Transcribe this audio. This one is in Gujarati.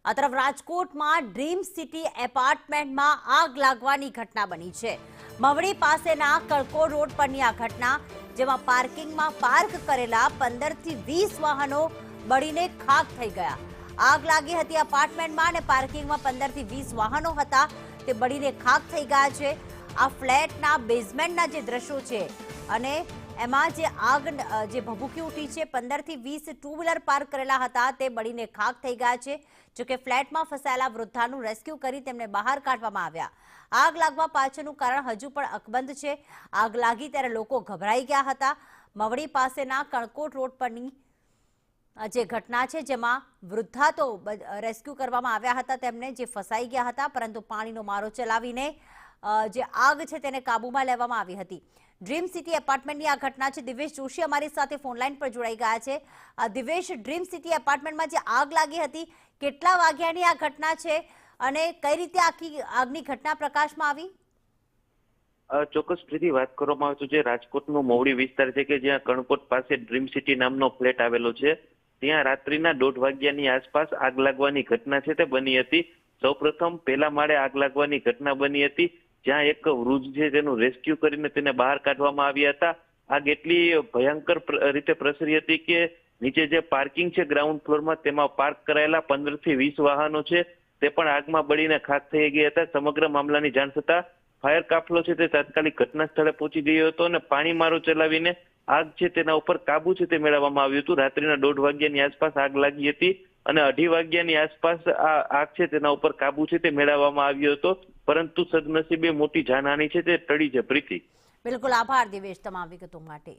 આ તરફ રાજકોટમાં ડ્રીમ સિટી એપાર્ટમેન્ટમાં આગ લાગવાની ઘટના બની છે। મવડી પાસેના કળકોટ રોડ પરની આ ઘટના, જેમાં પાર્કિંગમાં પાર્ક કરેલા 15 થી 20 વાહનો બળીને ખાખ થઈ ગયા। આગ લાગી હતી એપાર્ટમેન્ટમાં અને પાર્કિંગમાં 15 થી 20 વાહનો હતા, તે બળીને ખાખ થઈ ગયા છે। આ ફ્લેટના બેઝમેન્ટના જે દ્રશ્યો છે અને એમાં જે આગ જે ભભૂકી ઉઠી છે, 15 થી 20 ટુ વ્હીલર પાર્ક કરેલા હતા તે બળીને ખાખ થઈ ગયા છે। જોકે ફ્લેટમાં ફસાયેલા વૃદ્ધાનું રેસ્ક્યુ કરી તેમને બહાર કાઢવામાં આવ્યા। આગ લાગવા પાછળનું કારણ હજુ પણ અકબંધ છે। આગ લાગી ત્યારે લોકો ગભરાઈ ગયા હતા। મવડી પાસેના કળકોટ રોડ પરની જે ઘટના છે, જેમાં વૃદ્ધા તો રેસ્ક્યુ કરવામાં આવ્યા હતા, તેમને જે ફસાઈ ગયા હતા, પરંતુ પાણીનો મારો ચલાવીને જે આગ છે તેને કાબૂમાં લેવામાં આવી હતી। ડ્રીમ સિટી એપાર્ટમેન્ટની આ ઘટના છે। દિવેશ જોશી અમારી સાથે ફોનલાઈન પર જોડાઈ ગયા છે। દિવેશ, ડ્રીમ સિટી એપાર્ટમેન્ટમાં જે આગ લાગી હતી, કેટલા વાગ્યાની આ ઘટના છે અને કઈ રીતે આખી આગની ઘટના પ્રકાશમાં આવી? ચોક્કસ પ્રીતિ, વાત કરવામાં આવે તો જે રાજકોટનો મવડી વિસ્તાર છે કે જ્યાં કણકોટ પાસે ડ્રીમ સિટી નામનો ફ્લેટ આવેલો છે, ત્યાં રાત્રિના 1:30 વાગ્યાની આસપાસ આગ લાગવાની ઘટના છે તે બની હતી। સૌપ્રથમ પહેલા માળે આગ લાગવાની ઘટના બની હતી, જ્યાં એક વૃદ્ધ છે તેનું રેસ્ક્યુ કરીને તેને બહાર કાઢવામાં આવ્યા હતા। આગ એટલી ભયંકર રીતે પ્રસરી હતી કે નીચે જે પાર્કિંગ છે ગ્રાઉન્ડ ફ્લોરમાં, તેમાં પાર્ક કરાયેલા 15 થી 20 વાહનો છે તે પણ આગમાં બળીને ખાખ થઈ ગયા હતા। સમગ્ર મામલાની જાણ થતા ફાયર કાફલો છે તે તાત્કાલિક ઘટના સ્થળે પહોંચી ગયો હતો અને પાણી મારો ચલાવીને આગ છે તેના ઉપર કાબુ છે તે મેળવવામાં આવ્યું હતું। રાત્રિના 1:30 વાગ્યાની આસપાસ આગ લાગી હતી અને 2:30 વાગ્યાની આસપાસ આ આગ છે તેના ઉપર કાબુ છે તે મેળવવામાં આવ્યો હતો, પરંતુ સદનસીબે મોટી જાનહાનિ છે તે ટળી છે। પ્રીતિ, બિલકુલ, આભાર દિવેશ તમામ વિગતો માટે।